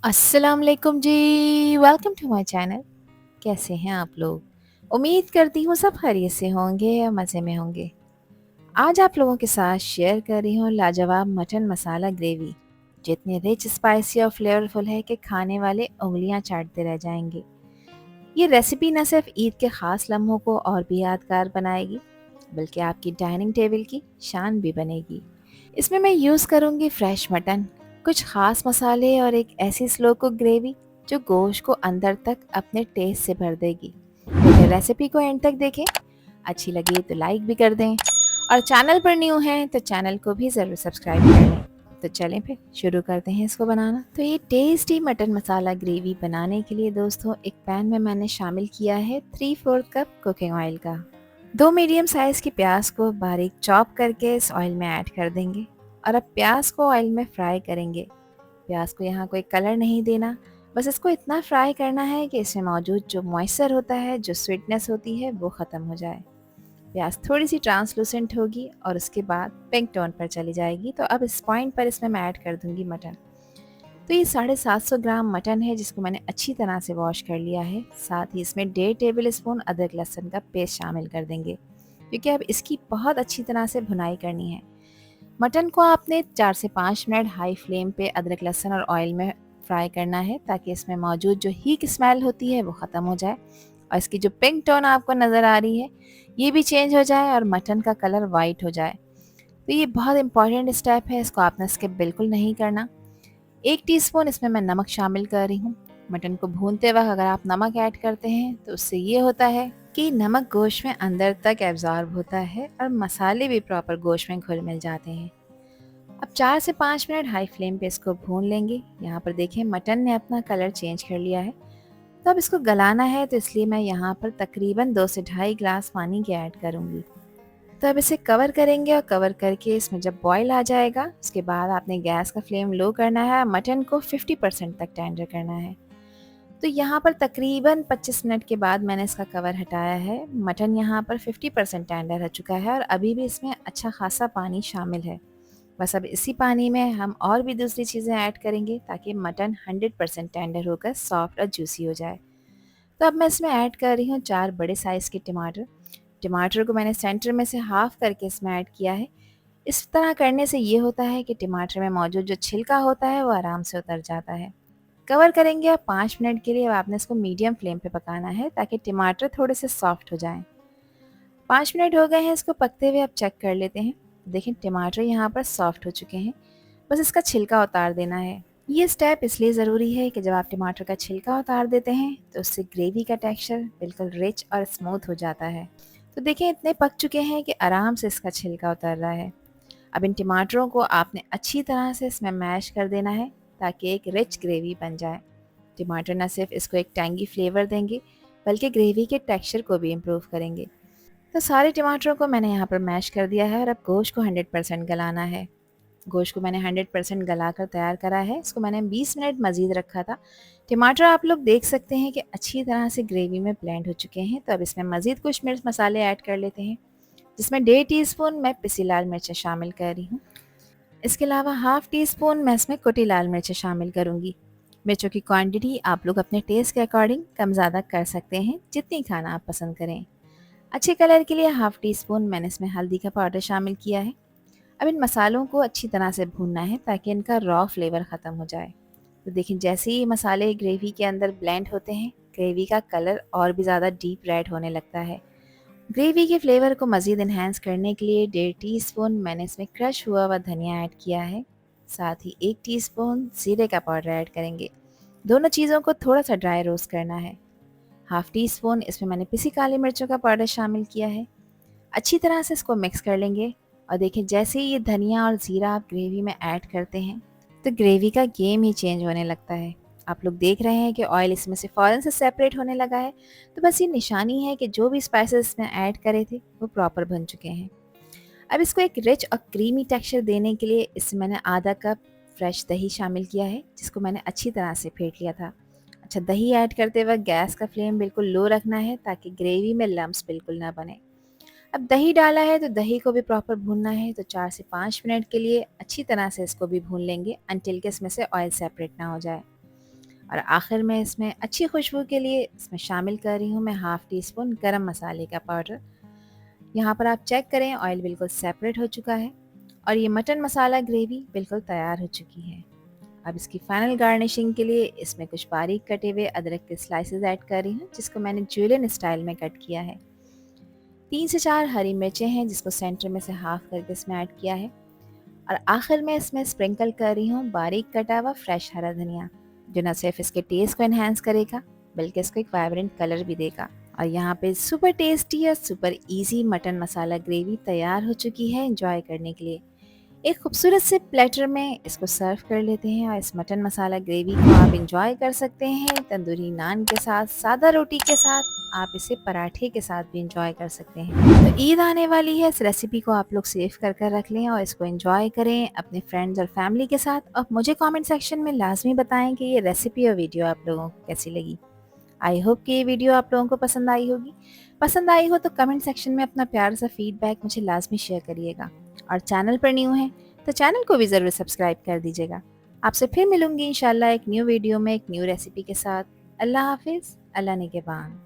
अस्सलाम वालेकुम जी। Welcome to my channel. कैसे हैं आप लोग? उम्मीद करती हूँ सब खैरियत से होंगे या मज़े में होंगे। आज आप लोगों के साथ शेयर कर रही हूँ लाजवाब मटन मसाला ग्रेवी, जितनी रिच, स्पाइसी और फ्लेवरफुल है कि खाने वाले उंगलियां चाटते रह जाएंगे। ये रेसिपी न सिर्फ ईद के ख़ास लम्हों को और भी यादगार बनाएगी, बल्कि आपकी डाइनिंग टेबल की शान भी बनेगी। इसमें मैं यूज़ करूँगी फ्रेश मटन, कुछ ख़ास मसाले और एक ऐसी स्लो कुक ग्रेवी जो गोश्त को अंदर तक अपने टेस्ट से भर देगी। तो फिर रेसिपी को एंड तक देखें, अच्छी लगे तो लाइक भी कर दें और चैनल पर न्यू हैं तो चैनल को भी ज़रूर सब्सक्राइब कर लें। तो चलें फिर शुरू करते हैं इसको बनाना। तो ये टेस्टी मटन मसाला ग्रेवी बनाने के लिए दोस्तों एक पैन में मैंने शामिल किया है 3/4 कप कुकिंग ऑयल का। 2 मीडियम साइज़ की प्याज को बारीक चॉप करके इस ऑयल में ऐड कर देंगे और अब प्याज को ऑयल में फ्राई करेंगे। प्याज को यहाँ कोई कलर नहीं देना, बस इसको इतना फ्राई करना है कि इसमें मौजूद जो मॉइस्चर होता है, जो स्वीटनेस होती है, वो ख़त्म हो जाए। प्याज थोड़ी सी ट्रांसलूसेंट होगी और उसके बाद पिंक टोन पर चली जाएगी। तो अब इस पॉइंट पर इसमें मैं ऐड कर दूंगी मटन। तो ये 750 ग्राम मटन है जिसको मैंने अच्छी तरह से वॉश कर लिया है। साथ ही इसमें 1.5 टेबल स्पून अदरक लहसुन का पेस्ट शामिल कर देंगे, क्योंकि अब इसकी बहुत अच्छी तरह से भुनाई करनी है। मटन को आपने 4 से 5 मिनट हाई फ्लेम पे अदरक लहसुन और ऑयल में फ्राई करना है, ताकि इसमें मौजूद जो हीट स्मेल होती है वो ख़त्म हो जाए और इसकी जो पिंक टोन आपको नज़र आ रही है ये भी चेंज हो जाए और मटन का कलर वाइट हो जाए। तो ये बहुत इंपॉर्टेंट स्टेप है, इसको आपने स्किप बिल्कुल नहीं करना। 1 टीस्पून इसमें मैं नमक शामिल कर रही हूँ। मटन को भूनते वक्त अगर आप नमक ऐड करते हैं तो उससे ये होता है कि नमक गोश्त में अंदर तक एब्जॉर्ब होता है और मसाले भी प्रॉपर गोश्त में घुल मिल जाते हैं। अब 4 से 5 मिनट हाई फ्लेम पे इसको भून लेंगे। यहाँ पर देखें मटन ने अपना कलर चेंज कर लिया है। तो अब इसको गलाना है, तो इसलिए मैं यहाँ पर तकरीबन 2 से ढाई ग्लास पानी के ऐड करूँगी। तो अब इसे कवर करेंगे और कवर करके इसमें जब बॉईल आ जाएगा उसके बाद आपने गैस का फ्लेम लो करना है, मटन को 50% तक टेंडर करना है। तो यहाँ पर तकरीबन 25 मिनट के बाद मैंने इसका कवर हटाया है। मटन यहाँ पर 50% टेंडर हो चुका है और अभी भी इसमें अच्छा खासा पानी शामिल है। बस अब इसी पानी में हम और भी दूसरी चीज़ें ऐड करेंगे ताकि मटन 100% टेंडर होकर सॉफ्ट और जूसी हो जाए। तो अब मैं इसमें ऐड कर रही हूँ 4 बड़े साइज़ के टमाटर। टमाटर को मैंने सेंटर में से हाफ़ करके इसमें ऐड किया है। इस तरह करने से ये होता है कि टमाटर में मौजूद जो छिलका होता है वो आराम से उतर जाता है। कवर करेंगे और 5 मिनट के लिए अब आपने इसको मीडियम फ्लेम पे पकाना है ताकि टमाटर थोड़े से सॉफ्ट हो जाएं। 5 मिनट हो गए हैं इसको पकते हुए, अब चेक कर लेते हैं। देखिए टमाटर यहाँ पर सॉफ्ट हो चुके हैं, बस इसका छिलका उतार देना है। ये स्टेप इसलिए ज़रूरी है कि जब आप टमाटर का छिलका उतार देते हैं तो उससे ग्रेवी का टेक्सचर बिल्कुल रिच और स्मूथ हो जाता है। तो देखिए इतने पक चुके हैं कि आराम से इसका छिलका उतर रहा है। अब इन टमाटरों को आपने अच्छी तरह से इसमें मैश कर देना है ताकि एक रिच ग्रेवी बन जाए। टमाटर न सिर्फ इसको एक टैंगी फ्लेवर देंगे, बल्कि ग्रेवी के टेक्सचर को भी इम्प्रूव करेंगे। तो सारे टमाटरों को मैंने यहाँ पर मैश कर दिया है और अब गोश्त को 100% गलाना है। गोश्त को मैंने 100% गला कर तैयार करा है। इसको मैंने 20 मिनट मज़ीद रखा था। टमाटर आप लोग देख सकते हैं कि अच्छी तरह से ग्रेवी में ब्लेंड हो चुके हैं। तो अब इसमें मज़ीद कुछ मिर्च मसाले ऐड कर लेते हैं, जिसमें 1.5 टीस्पून मैं पिसी लाल मिर्चें शामिल कर रही हूँ। इसके अलावा हाफ़ टी स्पून मैं इसमें कुटी लाल मिर्चें शामिल करूँगी। मिर्चों की क्वांटिटी आप लोग अपने टेस्ट के अकॉर्डिंग कम ज़्यादा कर सकते हैं, जितनी खाना आप पसंद करें। अच्छे कलर के लिए हाफ़ टी स्पून मैंने इसमें हल्दी का पाउडर शामिल किया है। अब इन मसालों को अच्छी तरह से भूनना है ताकि इनका रॉ फ्लेवर ख़त्म हो जाए। तो देखिए जैसे ही मसाले ग्रेवी के अंदर ब्लेंड होते हैं, ग्रेवी का कलर और भी ज़्यादा डीप रेड होने लगता है। ग्रेवी के फ्लेवर को मज़ीद इन्हेंस करने के लिए 1.5 टीस्पून मैंने इसमें क्रश हुआ हुआ धनिया ऐड किया है। साथ ही 1 टीस्पून जीरे का पाउडर ऐड करेंगे। दोनों चीज़ों को थोड़ा सा ड्राई रोस्ट करना है। हाफ़ टी स्पून इसमें मैंने पिसी काली मिर्चों का पाउडर शामिल किया है। अच्छी तरह से इसको मिक्स कर लेंगे और देखिए जैसे ही ये धनिया और ज़ीरा आप ग्रेवी में ऐड करते हैं तो ग्रेवी का गेम ही चेंज होने लगता है। आप लोग देख रहे हैं कि ऑयल इसमें से फ़ौरन से सेपरेट होने लगा है। तो बस ये निशानी है कि जो भी स्पाइसेस इसमें ऐड करे थे वो प्रॉपर बन चुके हैं। अब इसको एक रिच और क्रीमी टेक्सचर देने के लिए इसमें मैंने आधा कप फ्रेश दही शामिल किया है, जिसको मैंने अच्छी तरह से फेंट लिया था। अच्छा, दही ऐड करते वक्त गैस का फ्लेम बिल्कुल लो रखना है ताकि ग्रेवी में लम्स बिल्कुल ना बने। अब दही डाला है तो दही को भी प्रॉपर भूनना है। तो 4 से 5 मिनट के लिए अच्छी तरह से इसको भी भून लेंगे अनटिल कि इसमें से ऑयल सेपरेट ना हो जाए। और आखिर में इसमें अच्छी खुशबू के लिए इसमें शामिल कर रही हूँ मैं हाफ़ टी स्पून गरम मसाले का पाउडर। यहाँ पर आप चेक करें ऑयल बिल्कुल सेपरेट हो चुका है और ये मटन मसाला ग्रेवी बिल्कुल तैयार हो चुकी है। अब इसकी फाइनल गार्निशिंग के लिए इसमें कुछ बारीक कटे हुए अदरक के स्लाइसेस ऐड कर रही हूँ, जिसको मैंने जुलियन स्टाइल में कट किया है। 3 से 4 हरी मिर्चें हैं जिसको सेंटर में से हाफ करके इसमें ऐड किया है और आखिर में इसमें स्प्रिंकल कर रही हूँ बारीक कटा हुआ फ्रेश हरा धनिया, जो न सिर्फ इसके टेस्ट को एनहांस करेगा बल्कि इसको एक वाइब्रेंट कलर भी देगा। और यहाँ पे सुपर टेस्टी और सुपर इजी मटन मसाला ग्रेवी तैयार हो चुकी है एंजॉय करने के लिए। एक खूबसूरत से प्लेटर में इसको सर्व कर लेते हैं और इस मटन मसाला ग्रेवी को आप इंजॉय कर सकते हैं तंदूरी नान के साथ, सादा रोटी के साथ, आप इसे पराठे के साथ भी इंजॉय कर सकते हैं। तो ईद आने वाली है, इस रेसिपी को आप लोग सेव कर कर रख लें और इसको इंजॉय करें अपने फ्रेंड्स और फैमिली के साथ। और मुझे कमेंट सेक्शन में लाजमी बताएं कि ये रेसिपी और वीडियो आप लोगों को कैसी लगी। आई होप कि ये वीडियो आप लोगों को पसंद आई होगी। पसंद आई हो तो कमेंट सेक्शन में अपना प्यार सा फीडबैक मुझे लाजमी शेयर करिएगा और चैनल पर न्यू हैं तो चैनल को भी ज़रूर सब्सक्राइब कर दीजिएगा। आपसे फिर मिलूंगी इंशाल्लाह एक न्यू वीडियो में एक न्यू रेसिपी के साथ। अल्लाह हाफिज़, अल्लाह निगहबान।